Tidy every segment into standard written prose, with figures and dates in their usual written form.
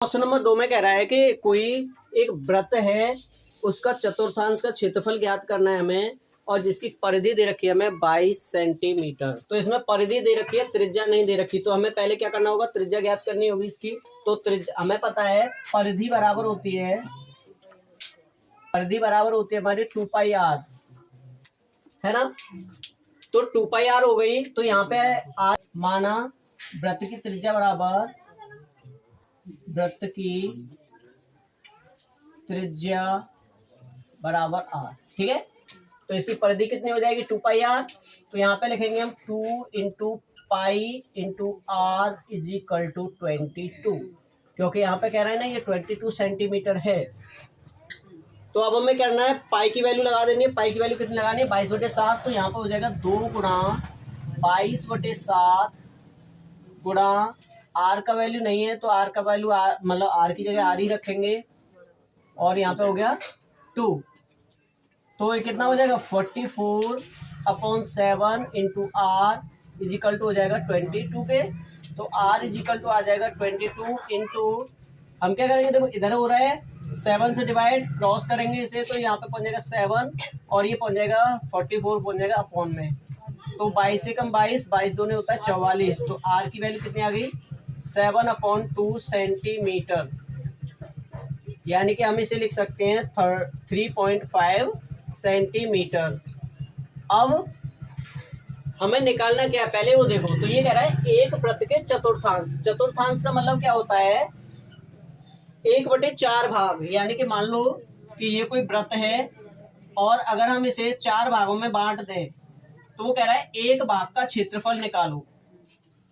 Question number 2 में कह रहा है कि कोई एक वृत्त है, उसका चतुर्थांश का क्षेत्रफल ज्ञात करना है हमें, और जिसकी परिधि दे रखी है हमें 22 सेंटीमीटर। तो इसमें परिधि दे रखी है, त्रिज्या नहीं दे रखी। तो हमें पहले क्या करना होगा, त्रिज्या ज्ञात करनी होगी इसकी। तो त्रिज्या हमें पता है, परिधि बराबर होती है, परिधि बराबर होती है हमारी 2πr, है ना। तो 2πr हो गई। तो यहाँ पे आर माना वृत्त की त्रिज्या बराबर, वृत्त की त्रिज्या बराबर आर, ठीक है। तो इसकी परिधि कितनी हो जाएगी, 2πr। तो यहाँ पे लिखेंगे हम 2 into pi into r is equal to 22, क्योंकि यहाँ पे कह रहा है ना ये 22 सेंटीमीटर है। तो अब हमें करना है, पाई की वैल्यू लगा देनी है। पाई की वैल्यू कितनी लगानी है, 22/7। तो यहाँ पे हो जाएगा 2 गुणा 22/7 गुणा आर का वैल्यू नहीं है, तो आर का वैल्यू मतलब आर की जगह आर ही रखेंगे, और यहाँ पे हो गया 2। तो ये कितना हो जाएगा, 44/7 into r is equal to हो जाएगा 22 के। तो आर इज इक्वल टू आ जाएगा 22 इंटू, हम क्या करेंगे, देखो इधर हो रहा है 7 से डिवाइड, क्रॉस करेंगे इसे, तो यहाँ पे पहुंच जाएगा 7, और ये पहुंच जाएगा 44 पहुंच जाएगा अपॉन में। तो 22 से कम 22, 22 दूनी होता है 44। तो आर की वैल्यू कितनी आ गई, 7/2 सेंटीमीटर, यानी कि हम इसे लिख सकते हैं 3.5 सेंटीमीटर। अब हमें निकालना क्या है, पहले वो देखो। तो ये कह रहा है एक वृत्त के चतुर्थांश। चतुर्थांश का मतलब क्या होता है, 1/4 भाग। यानी कि मान लो कि ये कोई वृत्त है, और अगर हम इसे 4 भागों में बांट दें, तो वो कह रहा है एक भाग का क्षेत्रफल निकालो।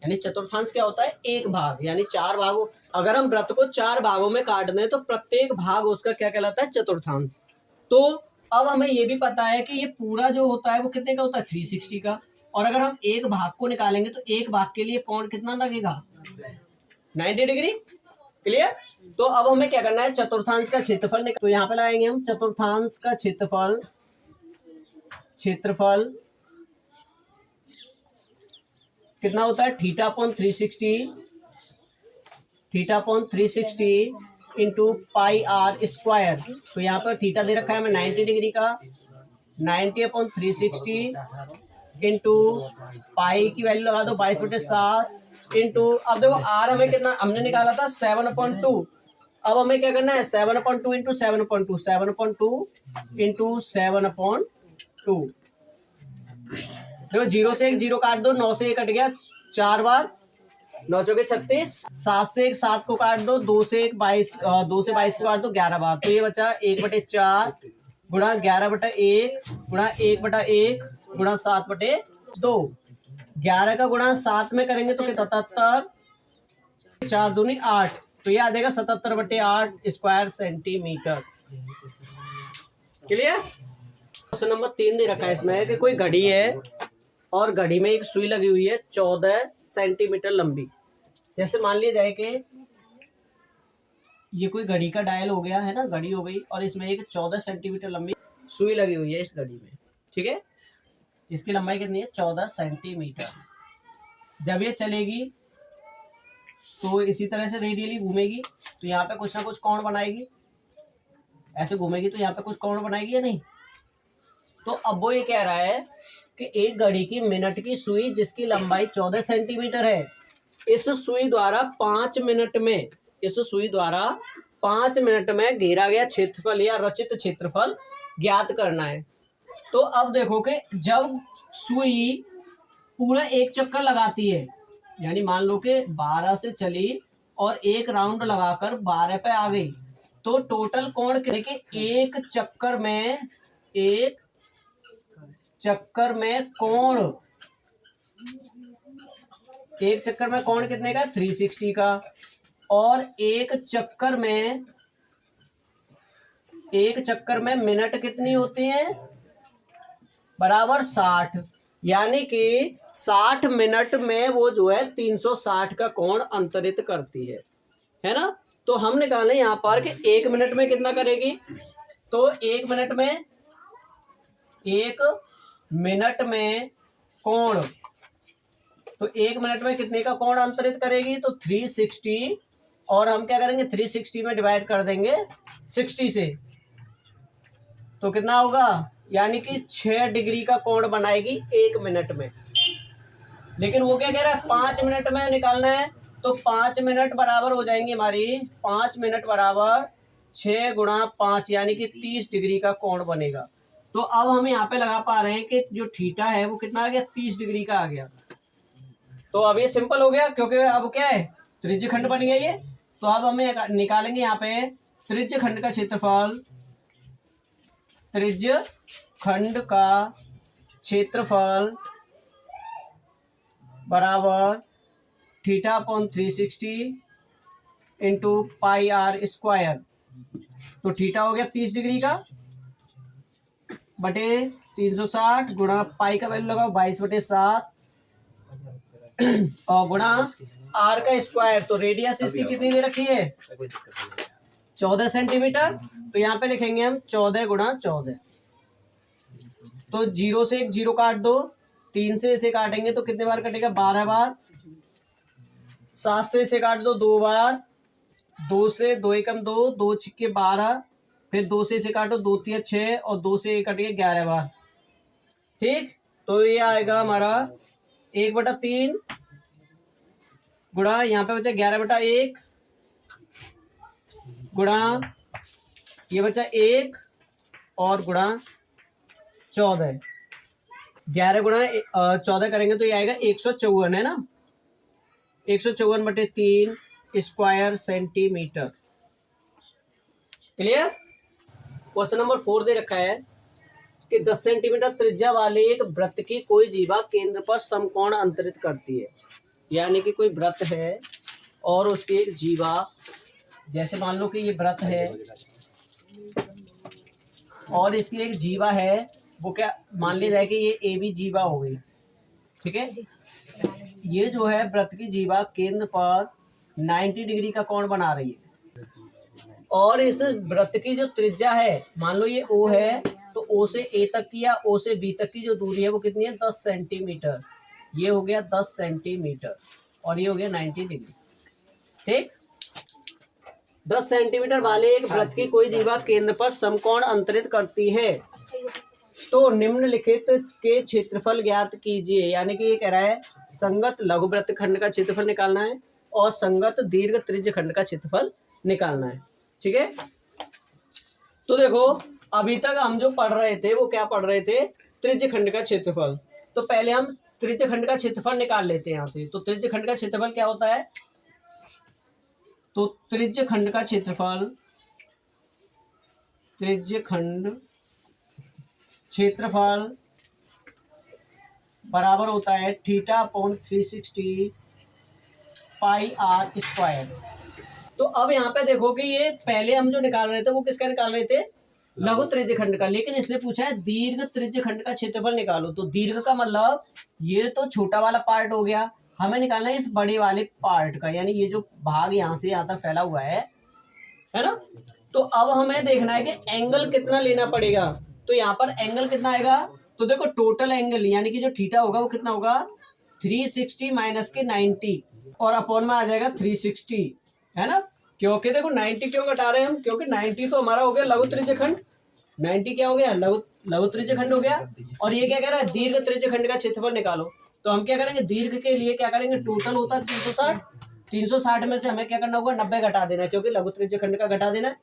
यानी चतुर्थांश क्या होता है, एक भाग, यानी 4 भागों। अगर हम वृत्त को 4 भागों में काट दें, तो प्रत्येक भाग उसका क्या कहलाता है, चतुर्थांश। तो अब हमें ये भी पता है कि ये पूरा जो होता है वो कितने का होता है, 360 का। और अगर हम एक भाग को निकालेंगे, तो एक भाग के लिए कोण कितना लगेगा, 90 डिग्री। क्लियर। तो अब हमें क्या करना है, चतुर्थांश का क्षेत्रफल निकाल। तो यहाँ पे लगाएंगे हम चतुर्थांश का क्षेत्रफल, क्षेत्रफल कितना होता है, θ/360, θ/360 इंटू पाई आर स्क्वायर। तो यहाँ पर थीटा दे रखा है हमें 90 डिग्री का, 90/360 इंटू पाई की वैल्यू लगा दो 22/7 इंटू, अब देखो आर हमें कितना हमने निकाला था, 7/2। अब हमें क्या करना है, 7/2 इंटू 7/2, 7/2 इंटू 7/2। देखो 0 से 1 0 काट दो, 9 से 1 कट गया 4 बार, 9 चौके 36, 7 से 1 7 को काट दो, 2 से 1 22, 2 से 22 को काट दो 11 बार। तो ये बचा 1/4 गुणा 11/1 गुणा 1/1 गुणा 7/2। 11 का गुणा 7 में करेंगे तो 77, 4 दूनी 8। तो ये आ जाएगा 77/8 square centimetre. Clear. Question number 3 दे रखा है इसमें कि कोई घड़ी है, और घड़ी में एक सुई लगी हुई है 14 सेंटीमीटर लंबी। जैसे मान लिया जाए कि ये कोई घड़ी का डायल हो गया है ना, घड़ी हो गई, और इसमें एक 14 सेंटीमीटर लंबी सुई लगी हुई है इस घड़ी में, ठीक है। इसकी लंबाई कितनी है, 14 सेंटीमीटर। जब ये चलेगी तो इसी तरह से रेडियली घूमेगी, तो यहाँ पे कुछ ना कुछ कोण बनाएगी, ऐसे घूमेगी तो यहाँ पे कुछ कोण बनाएगी या नहीं। तो अब वो ये कह रहा है कि एक घड़ी की मिनट की सुई जिसकी लंबाई 14 सेंटीमीटर है, इस सुई द्वारा 5 मिनट में, इस सुई द्वारा 5 मिनट में घेरा गया क्षेत्रफल या रचित क्षेत्रफल ज्ञात करना है। तो अब देखो कि जब सुई पूरा एक चक्कर लगाती है, यानी मान लो कि 12 से चली और एक राउंड लगाकर 12 पे आ गई, तो टोटल कोण के एक चक्कर में, एक चक्कर में कोण, एक चक्कर में कोण कितने का, 360 का। और एक चक्कर में मिनट कितनी होती है, बराबर 60। यानी कि 60 मिनट में वो जो है 360 का कोण अंतरित करती है ना। तो हम निकालें यहाँ पर कि 1 मिनट में कितना करेगी। तो 1 मिनट में कोण, तो 1 मिनट में कितने का कोण अंतरित करेगी, तो 360 और हम क्या करेंगे 360 में डिवाइड कर देंगे 60 से, तो कितना होगा, यानी कि 6 डिग्री का कोण बनाएगी 1 मिनट में। लेकिन वो क्या कह रहा है 5 मिनट में निकालना है, तो 5 मिनट बराबर हो जाएंगे हमारी, 5 मिनट बराबर 6 गुणा 5 यानी कि 30 डिग्री का कोण बनेगा। तो अब हम यहाँ पे लगा पा रहे हैं कि जो थीटा है वो कितना आ गया, 30 डिग्री का आ गया। तो अब ये सिंपल हो गया क्योंकि अब क्या है, त्रिज्य खंड बन गया ये। तो अब हमें निकालेंगे यहाँ पे त्रिज्य खंड का क्षेत्रफल, त्रिज्य खंड का क्षेत्रफल बराबर theta upon 360 into pi r square. तो थीटा हो गया 30 डिग्री का बटे 360 गुणा पाई का वैल्यू लगाओ 22/7 और गुणा आर का स्क्वायर। तो रेडियस इसकी कितनी दे रखी है, 14 सेंटीमीटर। तो यहाँ पे लिखेंगे हम 14 गुणा 14। तो 0 से 1 0 काट दो, 3 से इसे काटेंगे तो कितने बार कटेगा, 12 बार। 7 से इसे काट दो 2 बार, 2 से 2 एकम 2, 2 छिक्के 12, फिर 2 से इसे काटो 2 3 6 और 2 से कट गए 11 बार। ठीक, तो ये आएगा हमारा 1/3 गुणा यहाँ पे बचा 11/1 गुणा ये बचा 1 और गुणा 14। 11 गुणा 14 करेंगे तो ये आएगा 154 है ना, 154/3 square centimetre. Clear. Question number 4 दे रखा है कि 10 सेंटीमीटर त्रिज्या वाले एक वृत्त की कोई जीवा केंद्र पर समकोण अंतरित करती है। यानी कि कोई वृत्त है और उसकी एक जीवा, जैसे मान लो कि ये वृत्त है और इसकी एक जीवा है, वो क्या मान लिया जाए कि ये ए बी जीवा हो गई। ठीक है, ये जो है वृत्त की जीवा केंद्र पर 90 डिग्री का कोण बना रही है और इस वृत्त की जो त्रिज्या है, मान लो ये O है, तो O से A तक की या O से B तक की जो दूरी है वो कितनी है, 10 सेंटीमीटर। ये हो गया 10 सेंटीमीटर और ये हो गया 90 डिग्री। ठीक, 10 सेंटीमीटर वाले एक वृत्त की कोई जीवा केंद्र पर समकोण अंतरित करती है तो निम्नलिखित के क्षेत्रफल ज्ञात कीजिए। यानी कि ये कह रहा है संगत लघु वृत्त खंड का क्षेत्रफल निकालना है और संगत दीर्घ त्रिज्य खंड का क्षेत्रफल निकालना है। ठीक है, तो देखो अभी तक हम जो पढ़ रहे थे वो क्या पढ़ रहे थे, त्रिज्य खंड का क्षेत्रफल। तो पहले हम त्रिज्य खंड का क्षेत्रफल निकाल लेते हैं यहाँ से। तो त्रिज्य खंड का क्षेत्रफल क्या होता है, तो त्रिज्य खंड का क्षेत्रफल, त्रिज्य खंड क्षेत्रफल बराबर होता है theta upon 360 pi r square. तो अब यहाँ पे देखो कि ये पहले हम जो निकाल रहे थे वो किसका निकाल रहे थे, लघु त्रिज्य खंड का। लेकिन इसने पूछा है दीर्घ त्रिज्य खंड का क्षेत्रफल निकालो। तो दीर्घ का मतलब ये तो छोटा वाला पार्ट हो गया, हमें निकालना है इस बड़े वाले पार्ट का, यानी ये जो भाग यहाँ से यहाँ तक फैला हुआ है ना। तो अब हमें देखना है कि एंगल कितना लेना पड़ेगा। तो यहाँ पर एंगल कितना आएगा, तो देखो टोटल एंगल यानी कि जो थीटा होगा वो कितना होगा, 360 माइनस के 90 और अपॉन में आ जाएगा 360, है ना। क्योंकि देखो 90 क्यों घटा रहे हैं हम, क्योंकि 90 तो हमारा हो गया लघु त्रिज्य खंड, 90 क्या हो गया, लघु त्रिज्य खंड हो गया। और ये क्या कह रहा है, दीर्घ त्रिज्य खंड का क्षेत्रफल निकालो। तो हम क्या करेंगे, दीर्घ के लिए क्या करेंगे, टोटल होता है 360, 360 में से हमें क्या करना होगा, 90 घटा देना है, क्योंकि लघु त्रिज्य खंड का घटा देना है।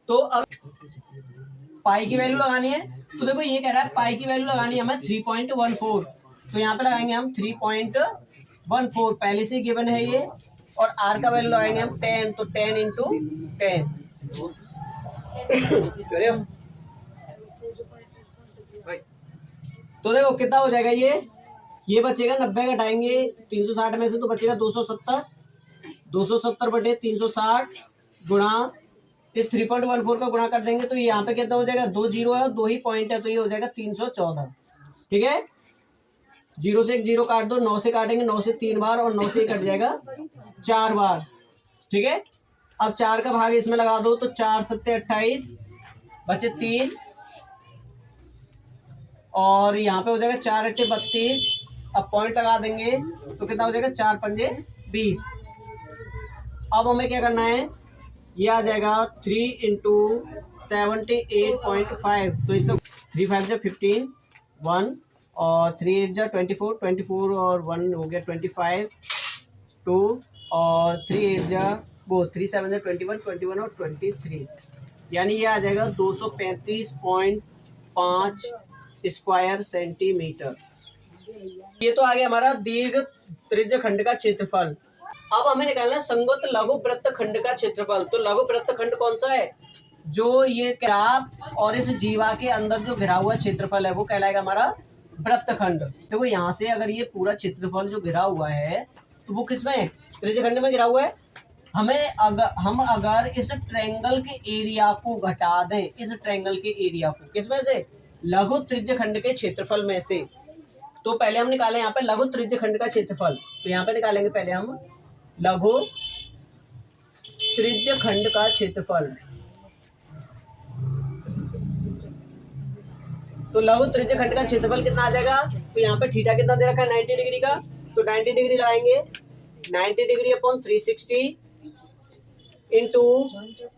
तो अब पाई की वैल्यू लगानी है। तो देखो ये कह रहा है पाई की वैल्यू लगानी है हमें 3.14। तो यहाँ पे लगाएंगे हम 3.14, पहले से गिवन है ये। और आर का वैल्यू लगाएंगे हम 10, तो 10 इंटू 10 तो देखो कितना हो जाएगा, ये बचेगा 90 घटाएंगे 360 में से तो बचेगा 270, 270/360 गुणा इस 3.14 का गुणा कर देंगे तो यहाँ पे कितना हो जाएगा, 2 जीरो है और 2 ही पॉइंट है, तो ये हो जाएगा 314। ठीक है, 0 से 1 0 काट दो, 9 से काटेंगे 9 से 3 बार और 9 से कट जाएगा 4 बार। ठीक है, अब 4 का भाग इसमें लगा दो, तो 4 7 28 बचे 3 और यहाँ पे हो जाएगा 4 8 32। अब पॉइंट लगा देंगे तो कितना हो जाएगा, 4 पंजे 20। अब हमें क्या करना है, ये आ जाएगा 3 इंटू 78.5, तो इसका 3 5 जा 15 1 और 3 8 जा 24 24 और 1 हो गया 25 2 और 3 8 जा वो 3 7 जा 21 21 और 23, यानी ये आ जाएगा 235.5 स्क्वायर सेंटीमीटर। ये तो आ गया हमारा दीर्घ त्रिज्य खंड का क्षेत्रफल। अब हमें निकालना है संगत लघु वृत्त खंड का क्षेत्रफल। तो लघु वृत्त खंड कौन सा है, जो ये ग्राफ और इस जीवा के अंदर जो घिरा हुआ क्षेत्रफल है वो कहलाएगा हमारा वृत्त खंड। देखो यहाँ से अगर ये पूरा क्षेत्रफल जो घिरा हुआ है तो वो किसमें है, त्रिज्य खंड में घिरा हुआ है। हम अगर इस ट्रायंगल के एरिया को घटा दें, इस ट्रायंगल के एरिया को किसमें से, लघु त्रिज्य खंड के क्षेत्रफल में से, तो पहले हम निकालें यहाँ पे लघु त्रिज्य खंड का क्षेत्रफल। तो यहाँ पे निकालेंगे पहले हम लघु त्रिज्य खंड का क्षेत्रफल। तो लघु त्रिज्य खंड का क्षेत्रफल कितना आ जाएगा, तो यहाँ पे थीटा कितना दे रखा है 90 डिग्री का, तो 90 डिग्री लगाएंगे, 90 degree upon 360 into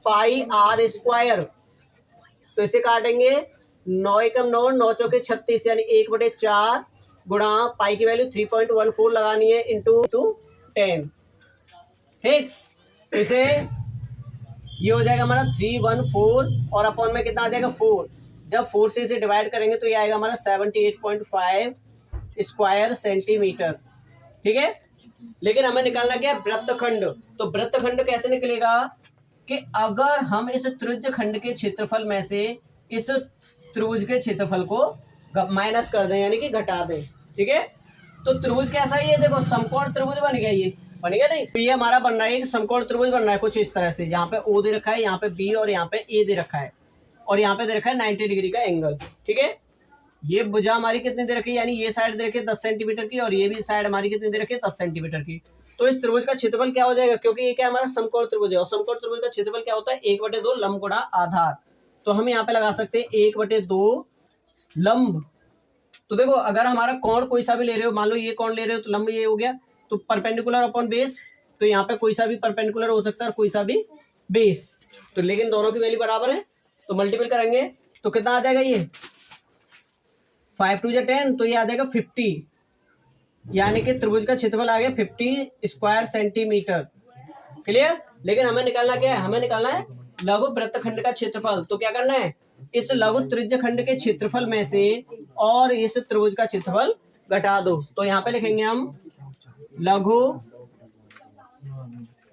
pi r square, तो इसे काटेंगे 9 एकम 9 9 चौके 36, यानी 1/4 गुणा पाई की वैल्यू 3.14 लगानी है इंटू 10, ठीक। तो इसे ये हो जाएगा हमारा 314 और अपॉन में कितना आ जाएगा 4, जब 4 से इसे डिवाइड करेंगे तो ये आएगा हमारा 78.5 स्क्वायर सेंटीमीटर, ठीक है। लेकिन हमें निकालना क्या है, वृत्तखंड। तो वृत्तखंड कैसे निकलेगा कि अगर हम इस त्रिज्य खंड के क्षेत्रफल में से इस त्रिभुज के क्षेत्रफल को माइनस कर दें, यानी कि घटा दें, ठीक है। तो त्रिभुज कैसा है, ये देखो समकोण त्रिभुज बन गया, ये बन गया नहीं, तो ये हमारा बन रहा है एक समकोण त्रिभुज बन रहा है कुछ इस तरह से, यहाँ पे ओ दे रखा है, यहाँ पे बी और यहाँ पे ए दे रखा है, और यहाँ पे दे रखा है 90 डिग्री का एंगल, ठीक है। ये भुजा हमारी कितनी दे रखी है, यानी ये साइड दे रखी है 10 सेंटीमीटर की, और ये भी साइड हमारी कितनी दे रखी है 10 सेंटीमीटर की। तो इस त्रिभुज का क्षेत्रफल क्या हो जाएगा, क्योंकि ये क्या हमारा समकोण त्रिभुज है, और समकोण त्रिभुज का क्षेत्रफल क्या होता है 1/2 लंब गुणा आधार। तो हम यहाँ पे लगा सकते हैं 1/2 लंब। तो देखो अगर हमारा कोण कोई सा भी ले रहे हो, मान लो ये कोण ले रहे हो तो लंब ये हो गया, तो परपेंडिकुलर अपॉन बेस, तो यहाँ पे कोई सा भी परपेंडिकुलर हो सकता है और कोई सा भी बेस, तो लेकिन दोनों की वैल्यू बराबर है, तो मल्टीपल करेंगे तो कितना आ जाएगा, ये 5 2 10, तो ये आ जाएगा 50, यानी कि त्रिभुज का क्षेत्रफल आ गया 50 स्क्वायर सेंटीमीटर, क्लियर। लेकिन हमें निकालना क्या है, हमें निकालना है लघु वृत्तखंड का क्षेत्रफल। तो क्या करना है, इस लघु त्रिज्य खंड के क्षेत्रफल में से और इस त्रिभुज का क्षेत्रफल घटा दो। तो यहाँ पे लिखेंगे हम लघु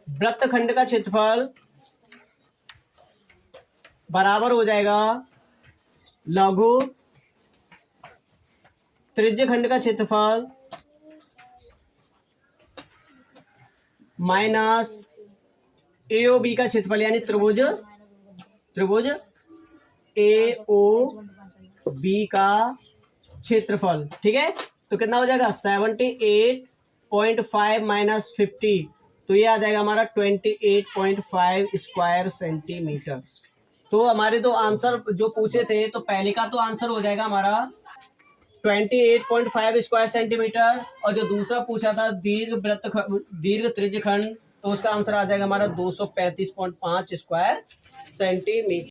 वृत्तखंड का क्षेत्रफल बराबर हो जाएगा लघु त्रिज्य खंड का क्षेत्रफल माइनस AOB का क्षेत्रफल, यानी त्रिभुज AOB का क्षेत्रफल, ठीक है। तो कितना हो जाएगा 78.5 माइनस 50, तो ये आ जाएगा हमारा 28.5 स्क्वायर सेंटीमीटर। तो हमारे दो आंसर जो पूछे थे, तो पहले का तो आंसर हो जाएगा हमारा 28.5 स्क्वायर सेंटीमीटर, और जो दूसरा पूछा था दीर्घ त्रिज्य खंड, तो उसका आंसर आ जाएगा हमारा 235.5 स्क्वायर सेंटीमीटर।